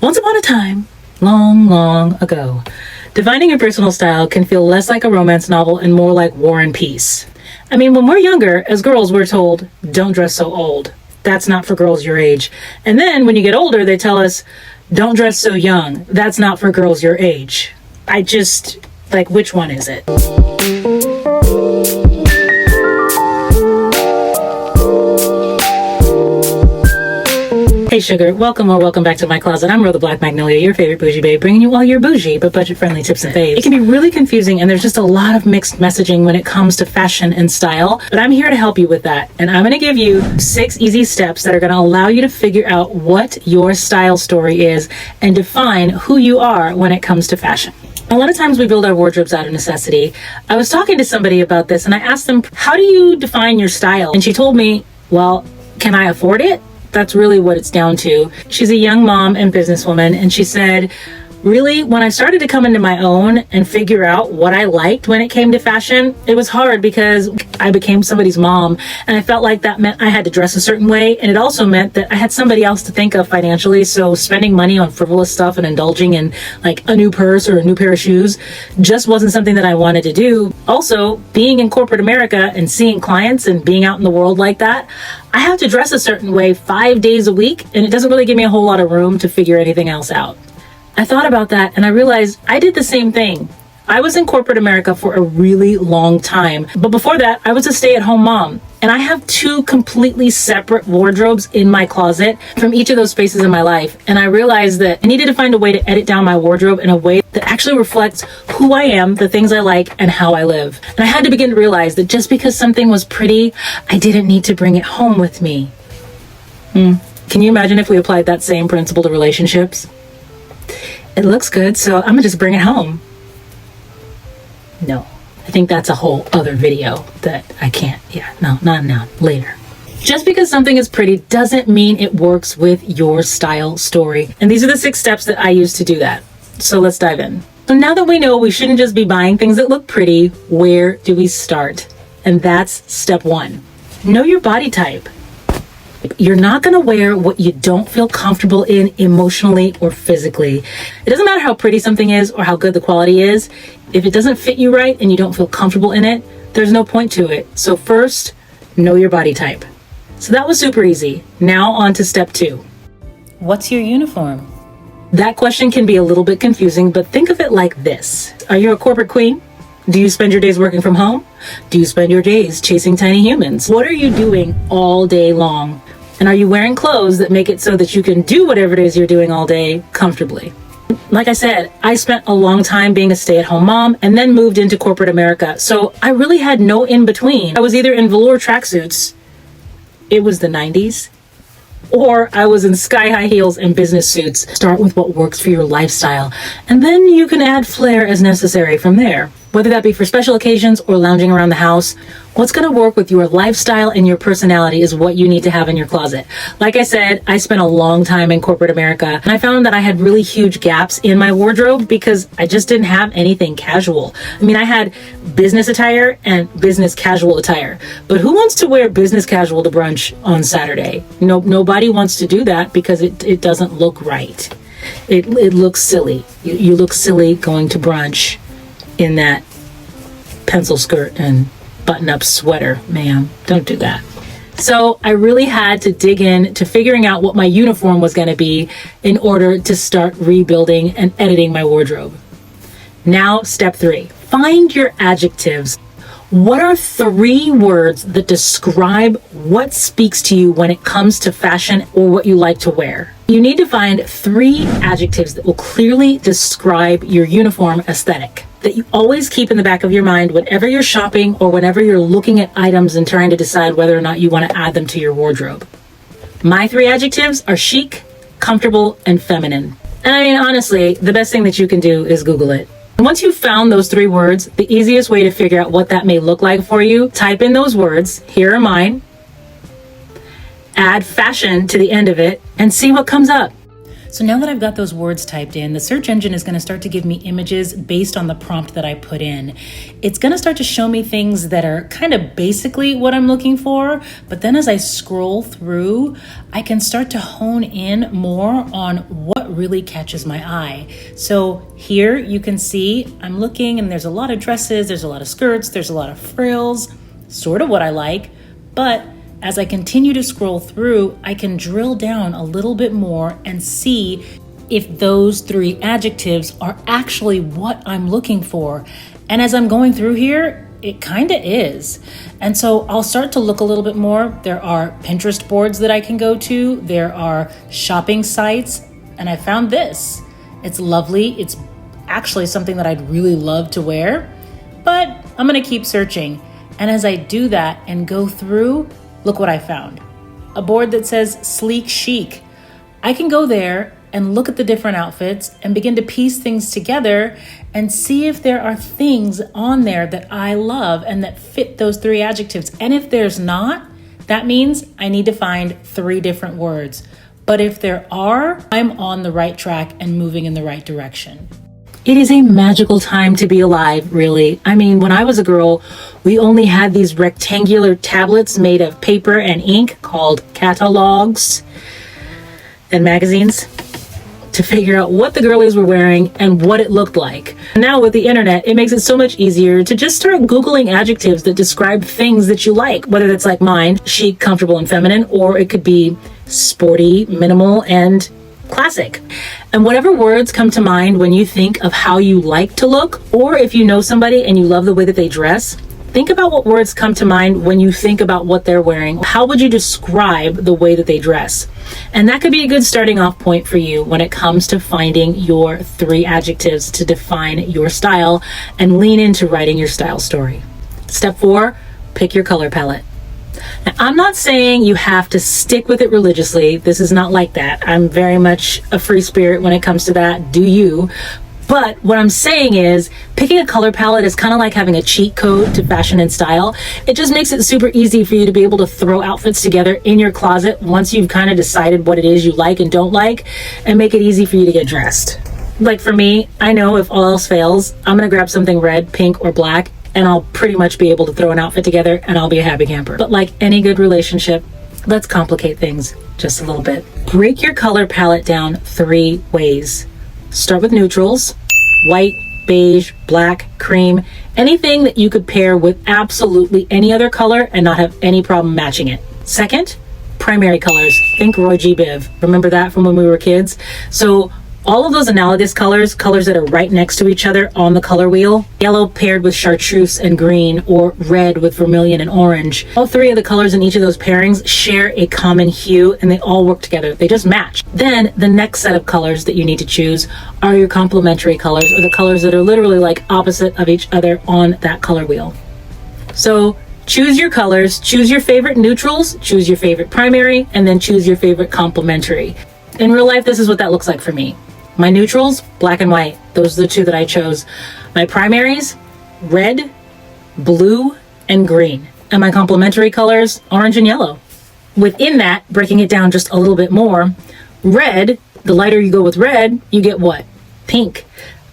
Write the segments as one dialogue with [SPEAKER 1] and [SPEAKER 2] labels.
[SPEAKER 1] Once upon a time, long, long ago, defining your personal style can feel less like a romance novel and more like War and Peace. I mean, when we're younger, as girls, we're told, don't dress so old. That's not for girls your age. And then when you get older, they tell us, don't dress so young. That's not for girls your age. Which one is it? Hey sugar, welcome back to my closet. I'm Ro the Black Magnolia, your favorite bougie babe, bringing you all your bougie but budget-friendly tips and faves. It can be really confusing and there's just a lot of mixed messaging when it comes to fashion and style, but I'm here to help you with that. And I'm going to give you 6 easy steps that are going to allow you to figure out what your style story is and define who you are when it comes to fashion. A lot of times we build our wardrobes out of necessity. I was talking to somebody about this and I asked them, how do you define your style? And she told me, well, can I afford it? That's really what it's down to. She's a young mom and businesswoman, and she said, really, when I started to come into my own and figure out what I liked when it came to fashion, it was hard because I became somebody's mom, and I felt like that meant I had to dress a certain way, and it also meant that I had somebody else to think of financially, so spending money on frivolous stuff and indulging in like a new purse or a new pair of shoes just wasn't something that I wanted to do. Also, being in corporate America and seeing clients and being out in the world like that, I have to dress a certain way 5 days a week, and it doesn't really give me a whole lot of room to figure anything else out. I thought about that and I realized I did the same thing. I was in corporate America for a really long time, but before that, I was a stay-at-home mom. And I have 2 completely separate wardrobes in my closet from each of those spaces in my life. And I realized that I needed to find a way to edit down my wardrobe in a way that actually reflects who I am, the things I like, and how I live. And I had to begin to realize that just because something was pretty, I didn't need to bring it home with me. Can you imagine if we applied that same principle to relationships? It looks good, so I'm gonna just bring it home. No, I think that's a whole other video that I can't, not now, later. Just because something is pretty doesn't mean it works with your style story. And these are the 6 steps that I use to do that. So let's dive in. So now that we know we shouldn't just be buying things that look pretty, where do we start? And that's step 1. Know your body type. You're not going to wear what you don't feel comfortable in emotionally or physically. It doesn't matter how pretty something is or how good the quality is. If it doesn't fit you right and you don't feel comfortable in it, there's no point to it. So first, know your body type. So that was super easy. Now on to step 2. What's your uniform? That question can be a little bit confusing, but think of it like this. Are you a corporate queen? Do you spend your days working from home? Do you spend your days chasing tiny humans? What are you doing all day long? And are you wearing clothes that make it so that you can do whatever it is you're doing all day comfortably? Like I said, I spent a long time being a stay-at-home mom and then moved into corporate America. So I really had no in-between. I was either in velour tracksuits, it was the 90s, or I was in sky-high heels and business suits. Start with what works for your lifestyle, and then you can add flair as necessary from there. Whether that be for special occasions or lounging around the house, what's going to work with your lifestyle and your personality is what you need to have in your closet. Like I said, I spent a long time in corporate America, and I found that I had really huge gaps in my wardrobe because I just didn't have anything casual. I mean, I had business attire and business casual attire, but who wants to wear business casual to brunch on Saturday? Nobody wants to do that because it doesn't look right. It looks silly. You look silly going to brunch in that pencil skirt and button-up sweater. Ma'am, don't do that. So I really had to dig in to figuring out what my uniform was going to be in order to start rebuilding and editing my wardrobe. Now, step 3, find your adjectives. What are 3 words that describe what speaks to you when it comes to fashion or what you like to wear? You need to find 3 adjectives that will clearly describe your uniform aesthetic, that you always keep in the back of your mind whenever you're shopping or whenever you're looking at items and trying to decide whether or not you want to add them to your wardrobe. My 3 adjectives are chic, comfortable, and feminine. And I mean, honestly, the best thing that you can do is Google it. And once you've found those 3 words, the easiest way to figure out what that may look like for you, type in those words, here are mine, add fashion to the end of it, and see what comes up. So now that I've got those words typed in, the search engine is going to start to give me images based on the prompt that I put in. It's going to start to show me things that are kind of basically what I'm looking for, but then as I scroll through, I can start to hone in more on what really catches my eye. So here you can see I'm looking and there's a lot of dresses, there's a lot of skirts, there's a lot of frills, sort of what I like, but as I continue to scroll through, I can drill down a little bit more and see if those 3 adjectives are actually what I'm looking for. And as I'm going through here, it kind of is. And so I'll start to look a little bit more. There are Pinterest boards that I can go to. There are shopping sites. And I found this. It's lovely. It's actually something that I'd really love to wear, but I'm going to keep searching. And as I do that and go through, look what I found. A board that says sleek chic. I can go there and look at the different outfits and begin to piece things together and see if there are things on there that I love and that fit those 3 adjectives. And if there's not, that means I need to find 3 different words. But if there are, I'm on the right track and moving in the right direction. It is a magical time to be alive, really. I mean, when I was a girl, we only had these rectangular tablets made of paper and ink called catalogs and magazines to figure out what the girlies were wearing and what it looked like. Now with the internet, it makes it so much easier to just start Googling adjectives that describe things that you like, whether that's like mine, chic, comfortable, and feminine, or it could be sporty, minimal, and classic. And whatever words come to mind when you think of how you like to look, or if you know somebody and you love the way that they dress, think about what words come to mind when you think about what they're wearing. How would you describe the way that they dress? And that could be a good starting off point for you when it comes to finding your 3 adjectives to define your style and lean into writing your style story. Step 4, pick your color palette. Now, I'm not saying you have to stick with it religiously. This is not like that. I'm very much a free spirit when it comes to that. Do you? But what I'm saying is picking a color palette is kind of like having a cheat code to fashion and style. It just makes it super easy for you to be able to throw outfits together in your closet once you've kind of decided what it is you like and don't like, and make it easy for you to get dressed. Like for me, I know if all else fails, I'm going to grab something red, pink, or black, and I'll pretty much be able to throw an outfit together and I'll be a happy camper. But like any good relationship, let's complicate things just a little bit. Break your color palette down 3 ways. Start with neutrals: white, beige, black, cream, anything that you could pair with absolutely any other color and not have any problem matching it. Second, primary colors. Think Roy G. Biv. Remember that from when we were kids? So all of those analogous colors that are right next to each other on the color wheel, yellow paired with chartreuse and green, or red with vermilion and orange. All 3 of the colors in each of those pairings share a common hue and they all work together. They just match. Then the next set of colors that you need to choose are your complementary colors, or the colors that are literally like opposite of each other on that color wheel. So choose your colors, choose your favorite neutrals, choose your favorite primary, and then choose your favorite complementary. In real life, this is what that looks like for me. My neutrals, black and white. Those are the 2 that I chose. My primaries, red, blue, and green. And my complementary colors, orange and yellow. Within that, breaking it down just a little bit more, red, the lighter you go with red, you get what? Pink.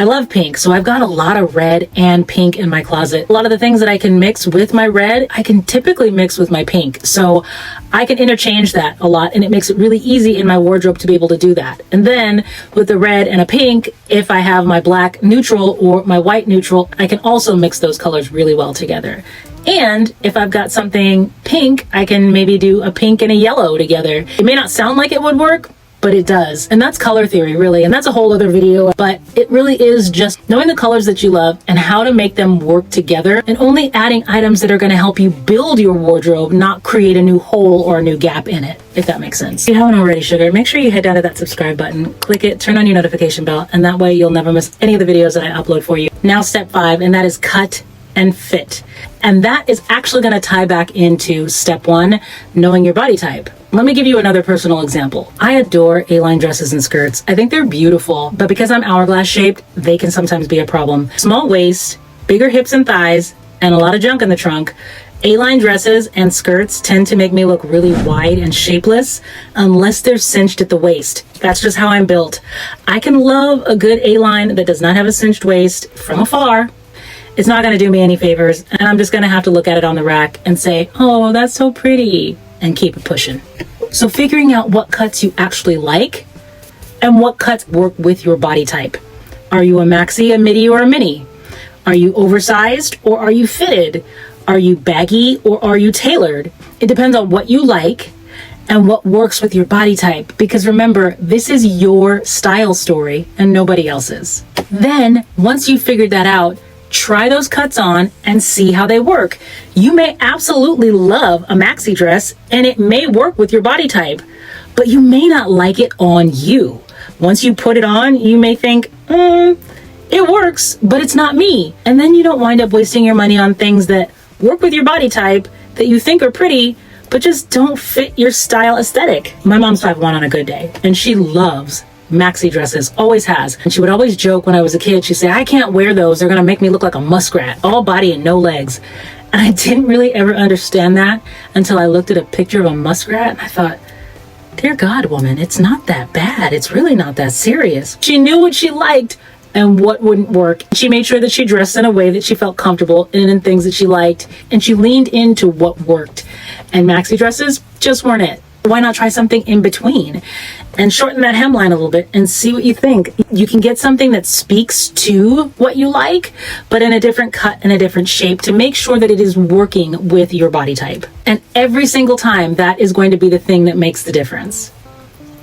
[SPEAKER 1] I love pink, so I've got a lot of red and pink in my closet. A lot of the things that I can mix with my red, I can typically mix with my pink. So I can interchange that a lot, and it makes it really easy in my wardrobe to be able to do that. And then with the red and a pink, if I have my black neutral or my white neutral, I can also mix those colors really well together. And if I've got something pink, I can maybe do a pink and a yellow together. It may not sound like it would work, but it does. And that's color theory, really. And that's a whole other video. But it really is just knowing the colors that you love and how to make them work together, and only adding items that are going to help you build your wardrobe, not create a new hole or a new gap in it, if that makes sense. If you haven't already, sugar, make sure you head down to that subscribe button, click it, turn on your notification bell, and that way you'll never miss any of the videos that I upload for you. Now, step 5, and that is cut and fit. And that is actually going to tie back into step 1, knowing your body type. Let me give you another personal example. I adore A-line dresses and skirts. I think they're beautiful, but because I'm hourglass shaped, they can sometimes be a problem. Small waist, bigger hips and thighs, and a lot of junk in the trunk, A-line dresses and skirts tend to make me look really wide and shapeless unless they're cinched at the waist. That's just how I'm built. I can love a good A-line that does not have a cinched waist from afar. It's not going to do me any favors, and I'm just going to have to look at it on the rack and say, oh, that's so pretty, and keep it pushing. So figuring out what cuts you actually like and what cuts work with your body type. Are you a maxi, a midi, or a mini? Are you oversized or are you fitted? Are you baggy or are you tailored? It depends on what you like and what works with your body type. Because remember, this is your style story and nobody else's. Then, once you've figured that out, try those cuts on and see how they work. You may absolutely love a maxi dress and it may work with your body type, but you may not like it on you. Once you put it on, you may think, it works, but it's not me. And then you don't wind up wasting your money on things that work with your body type that you think are pretty, but just don't fit your style aesthetic. My mom's 5'1" on a good day, and she loves maxi dresses, always has. And she would always joke when I was a kid, she'd say, I can't wear those. They're gonna make me look like a muskrat, all body and no legs. And I didn't really ever understand that until I looked at a picture of a muskrat and I thought, dear God, woman, it's not that bad. It's really not that serious. She knew what she liked and what wouldn't work. She made sure that she dressed in a way that she felt comfortable in things that she liked, and she leaned into what worked. And maxi dresses just weren't it. Why not try something in between and shorten that hemline a little bit and see what you think? You can get something that speaks to what you like, but in a different cut and a different shape to make sure that it is working with your body type. And every single time, that is going to be the thing that makes the difference.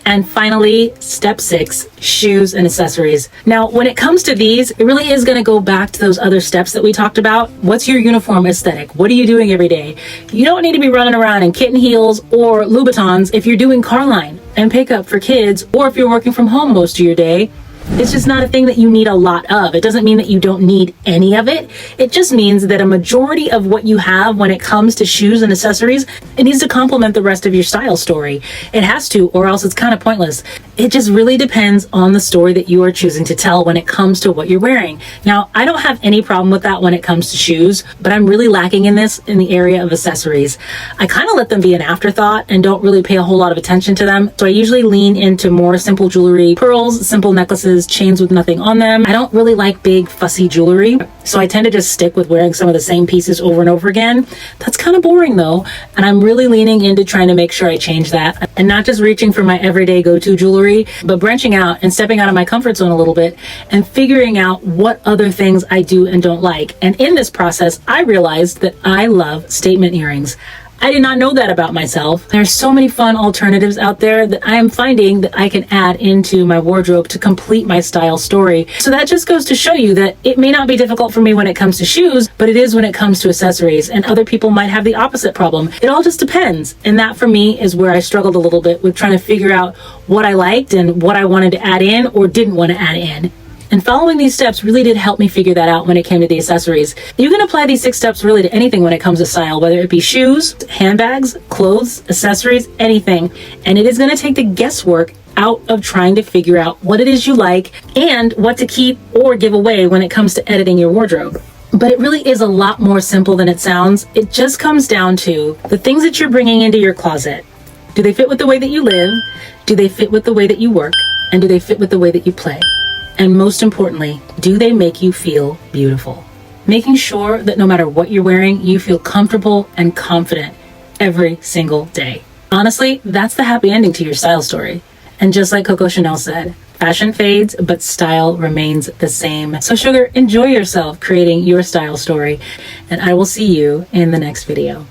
[SPEAKER 1] And finally, step 6, shoes and accessories. Now, when it comes to these, it really is going to go back to those other steps that we talked about. What's your uniform aesthetic? What are you doing every day? You don't need to be running around in kitten heels or Louboutins if you're doing car line and pickup for kids, or if you're working from home most of your day. It's just not a thing that you need a lot of. It doesn't mean that you don't need any of it. It just means that a majority of what you have when it comes to shoes and accessories, it needs to complement the rest of your style story. It has to, or else it's kind of pointless. It just really depends on the story that you are choosing to tell when it comes to what you're wearing. Now, I don't have any problem with that when it comes to shoes, but I'm really lacking in this in the area of accessories. I kind of let them be an afterthought and don't really pay a whole lot of attention to them. So I usually lean into more simple jewelry, pearls, simple necklaces, chains with nothing on them. I don't really like big fussy jewelry, so I tend to just stick with wearing some of the same pieces over and over again. That's kind of boring though, and I'm really leaning into trying to make sure I change that and not just reaching for my everyday go-to jewelry, but branching out and stepping out of my comfort zone a little bit and figuring out what other things I do and don't like. And in this process, I realized that I love statement earrings. I did not know that about myself. There's so many fun alternatives out there that I am finding that I can add into my wardrobe to complete my style story. So that just goes to show you that it may not be difficult for me when it comes to shoes, but it is when it comes to accessories, and other people might have the opposite problem. It all just depends. And that for me is where I struggled a little bit with trying to figure out what I liked and what I wanted to add in or didn't want to add in. And following these steps really did help me figure that out when it came to the accessories. You can apply these 6 steps really to anything when it comes to style, whether it be shoes, handbags, clothes, accessories, anything. And it is going to take the guesswork out of trying to figure out what it is you like and what to keep or give away when it comes to editing your wardrobe. But it really is a lot more simple than it sounds. It just comes down to the things that you're bringing into your closet. Do they fit with the way that you live? Do they fit with the way that you work? And do they fit with the way that you play? And most importantly, do they make you feel beautiful? Making sure that no matter what you're wearing, you feel comfortable and confident every single day. Honestly, that's the happy ending to your style story. And just like Coco Chanel said, fashion fades, but style remains the same. So sugar, enjoy yourself creating your style story. And I will see you in the next video.